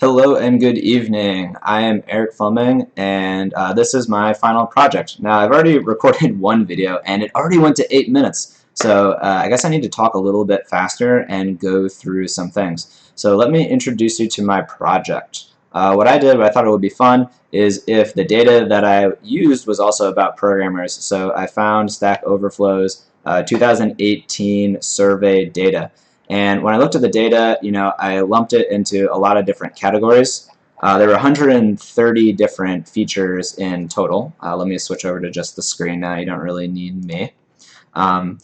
Hello and good evening. I am Eric Fleming, and this is my final project. Now, I've already recorded one video, and it already went to 8 minutes. So I guess I need to talk a little bit faster and go through some things. So let me introduce you to my project. What I did, what I thought it would be fun, is if the data that I used was also about programmers. So I found Stack Overflow's 2018 survey data. And when I looked at the data, I lumped it into a lot of different categories. There were 130 different features in total. Let me switch over to just the screen now. You don't really need me. A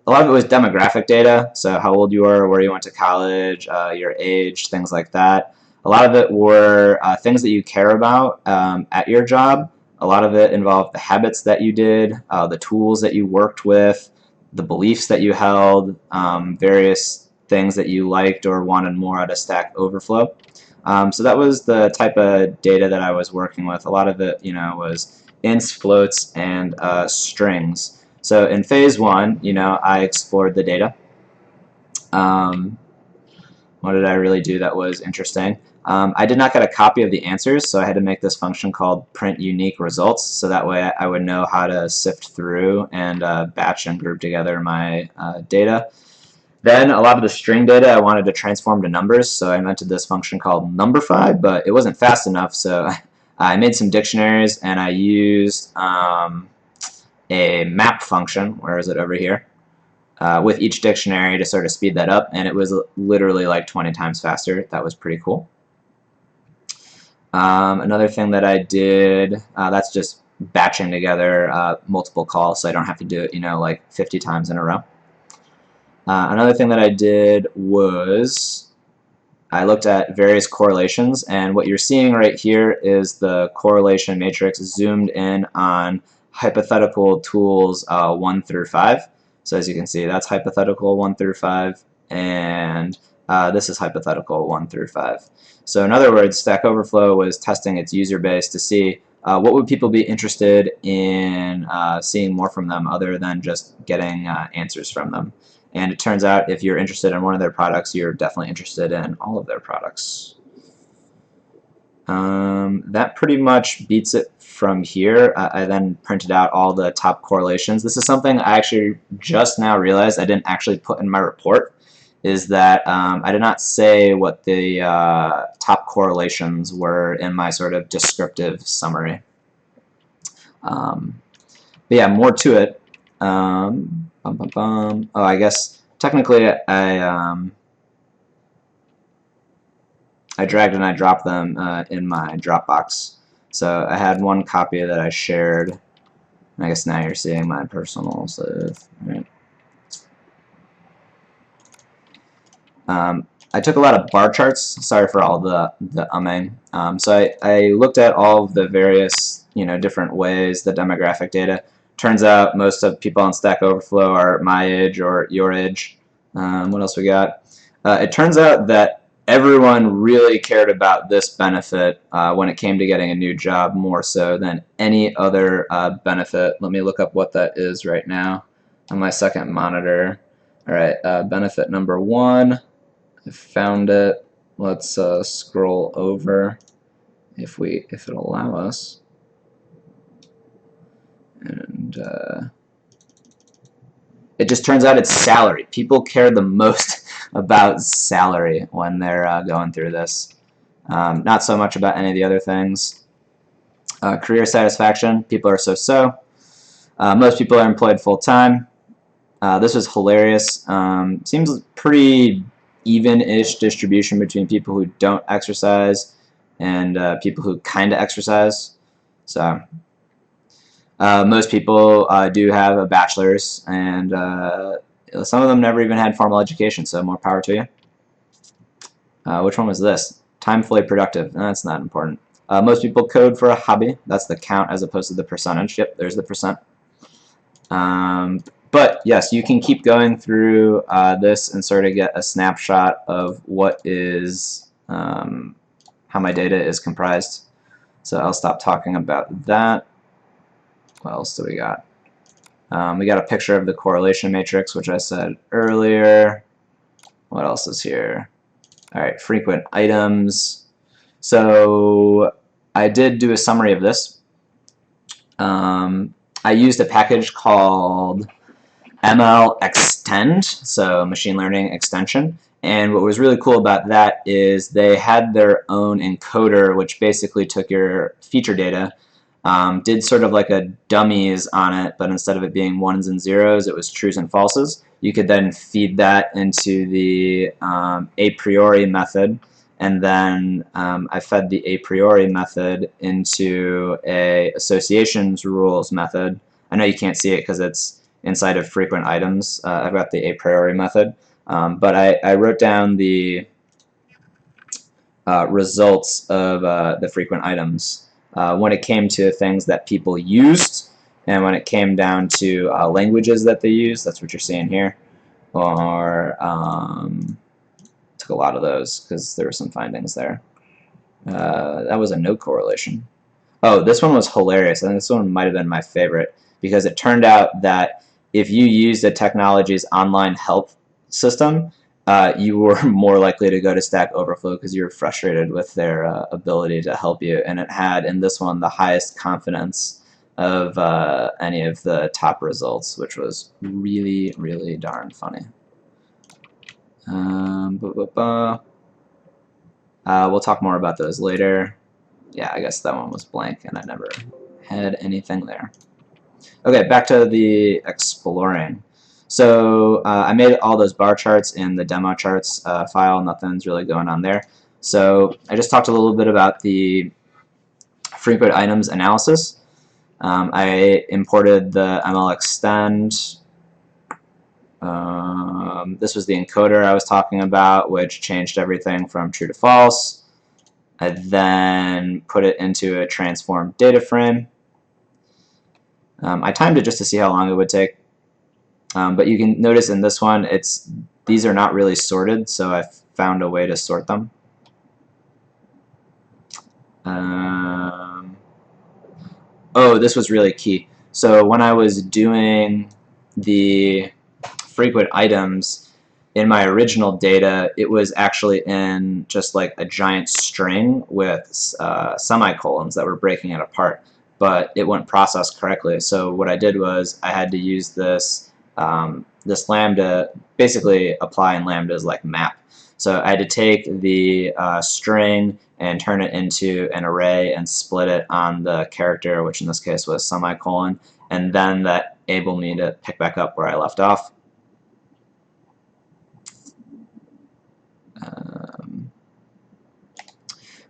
lot of it was demographic data, so how old you are, where you went to college, your age, things like that. A lot of it were things that you care about at your job. A lot of it involved the habits that you did, the tools that you worked with, the beliefs that you held, various things that you liked or wanted more out of Stack Overflow. So that was the type of data that I was working with. A lot of it, was ints, floats, and strings. So in phase one, I explored the data. What did I really do that was interesting? I did not get a copy of the answers, so I had to make this function called print unique results, so that way I would know how to sift through and batch and group together my data. Then a lot of the string data I wanted to transform to numbers, so I invented this function called numberify, but it wasn't fast enough, so I made some dictionaries and I used a map function, where is it, over here, with each dictionary to sort of speed that up, and it was literally like 20 times faster. That was pretty cool. Another thing that I did, that's just batching together multiple calls, so I don't have to do it, like 50 times in a row. Another thing that I did was I looked at various correlations, and what you're seeing right here is the correlation matrix zoomed in on hypothetical tools 1 through 5. So as you can see, that's hypothetical 1 through 5, and this is hypothetical 1 through 5. So in other words, Stack Overflow was testing its user base to see what would people be interested in seeing more from them other than just getting answers from them. And it turns out if you're interested in one of their products, you're definitely interested in all of their products. That pretty much beats it from here. I then printed out all the top correlations. This is something I actually just now realized I didn't actually put in my report, is that I did not say what the top correlations were in my sort of descriptive summary. But yeah, more to it. Oh, I guess technically I dragged and I dropped them in my Dropbox. So I had one copy that I shared. I guess now you're seeing my personal stuff. Right. I took a lot of bar charts. Sorry for all the umming. So I looked at all of the various different ways the demographic data. Turns out most of people on Stack Overflow are my age or your age. What else we got? It turns out that everyone really cared about this benefit when it came to getting a new job more so than any other benefit. Let me look up what that is right now on my second monitor. All right, benefit number 1. I found it. Let's scroll over if it'll allow us. And it just turns out it's salary. People care the most about salary when they're going through this. Not so much about any of the other things. Career satisfaction, people are so-so. Most people are employed full-time. This was hilarious. Seems pretty even-ish distribution between people who don't exercise and people who kind of exercise. So most people do have a bachelor's, and some of them never even had formal education, so more power to you. Which one was this? Time fully productive. That's not important. Most people code for a hobby. That's the count as opposed to the percentage. Yep, there's the percent. But yes, you can keep going through this and sort of get a snapshot of what is how my data is comprised. So I'll stop talking about that. What else do we got? We got a picture of the correlation matrix, which I said earlier. What else is here? All right, frequent items. So I did do a summary of this. I used a package called ML Extend, so machine learning extension. And what was really cool about that is they had their own encoder, which basically took your feature data, did sort of like a dummies on it, but instead of it being ones and zeros, it was trues and falses. You could then feed that into the a priori method, and then I fed the a priori method into a associations rules method. I know you can't see it because it's inside of frequent items. I've got the a priori method, but I wrote down the results of the frequent items when it came to things that people used, and when it came down to languages that they use. That's what you're seeing here. Or took a lot of those because there were some findings there. That was a no correlation. Oh, this one was hilarious. I think this one might have been my favorite because it turned out that if you used the technology's online help system, you were more likely to go to Stack Overflow because you were frustrated with their ability to help you. And it had, in this one, the highest confidence of any of the top results, which was really, really darn funny. We'll talk more about those later. Yeah, I guess that one was blank and I never had anything there. Okay, back to the exploring. So I made all those bar charts in the demo charts file. Nothing's really going on there. So I just talked a little bit about the frequent items analysis. I imported the ML extend. This was the encoder I was talking about, which changed everything from true to false. I then put it into a transformed data frame. I timed it just to see how long it would take. But you can notice in this one, these are not really sorted, so I found a way to sort them. Oh, this was really key. So when I was doing the frequent items in my original data, it was actually in just like a giant string with semicolons that were breaking it apart, but it wouldn't process correctly. So what I did was I had to use this this lambda, basically applying lambdas like map. So I had to take the string and turn it into an array and split it on the character, which in this case was semicolon, and then that enabled me to pick back up where I left off.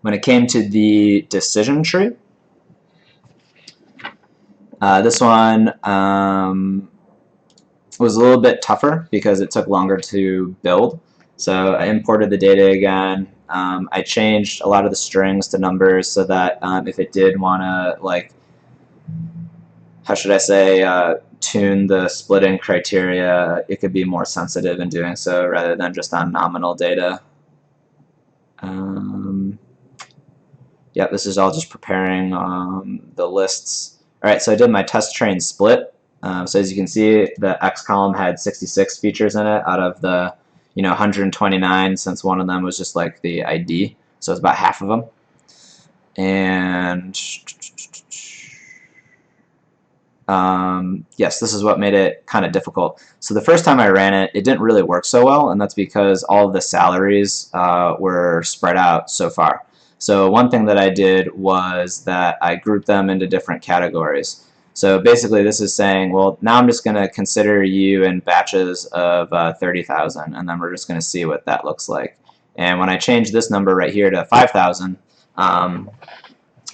When it came to the decision tree, this one was a little bit tougher because it took longer to build. So I imported the data again. I changed a lot of the strings to numbers so that if it did want to, like, how should I say, tune the splitting criteria, it could be more sensitive in doing so rather than just on nominal data. Yep, this is all just preparing the lists. All right, so I did my test train split. So as you can see, the X column had 66 features in it out of the 129, since one of them was just like the ID. So it's about half of them. And yes, this is what made it kind of difficult. So the first time I ran it, it didn't really work so well, and that's because all of the salaries were spread out so far. So one thing that I did was that I grouped them into different categories. So basically this is saying, well, now I'm just going to consider you in batches of 30,000, and then we're just going to see what that looks like. And when I change this number right here to 5,000, then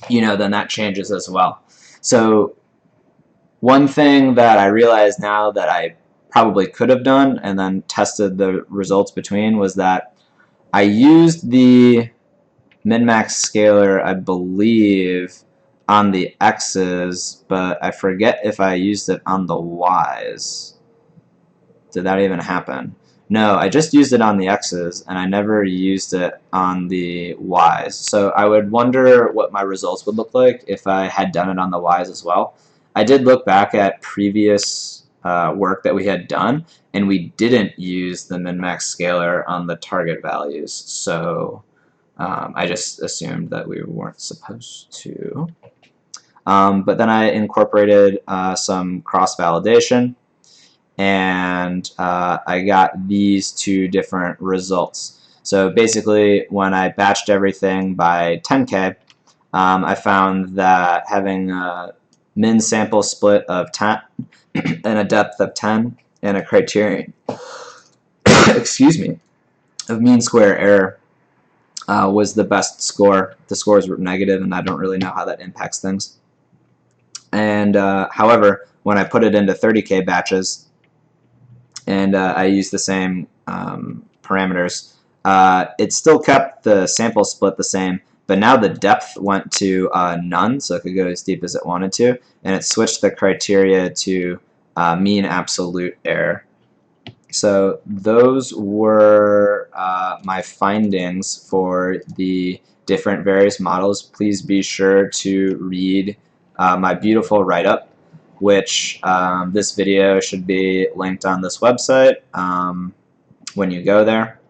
that changes as well. So one thing that I realize now that I probably could have done and then tested the results between was that I used the min-max scalar, I believe, on the x's, but I forget if I used it on the y's. Did that even happen? No, I just used it on the x's, and I never used it on the y's. So I would wonder what my results would look like if I had done it on the y's as well. I did look back at previous work that we had done, and we didn't use the min-max scalar on the target values. So I just assumed that we weren't supposed to. But then I incorporated some cross-validation, and I got these two different results. So basically, when I batched everything by 10K, I found that having a min sample split of 10 and a depth of 10 and a criterion excuse me, of mean square error was the best score. The scores were negative, and I don't really know how that impacts things. And however, when I put it into 30K batches, and I used the same parameters, it still kept the sample split the same, but now the depth went to none, so it could go as deep as it wanted to, and it switched the criteria to mean absolute error. So those were my findings for the different various models. Please be sure to read my beautiful write-up, which this video should be linked on this website when you go there.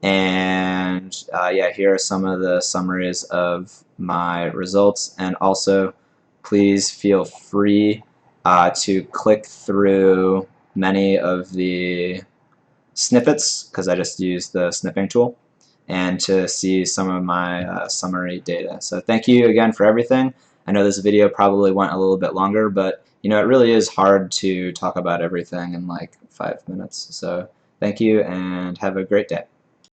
And yeah, here are some of the summaries of my results. And also, please feel free to click through many of the snippets, because I just used the snipping tool, and to see some of my summary data. So thank you again for everything. I know this video probably went a little bit longer, but you know, it really is hard to talk about everything in like 5 minutes. So thank you, and have a great day.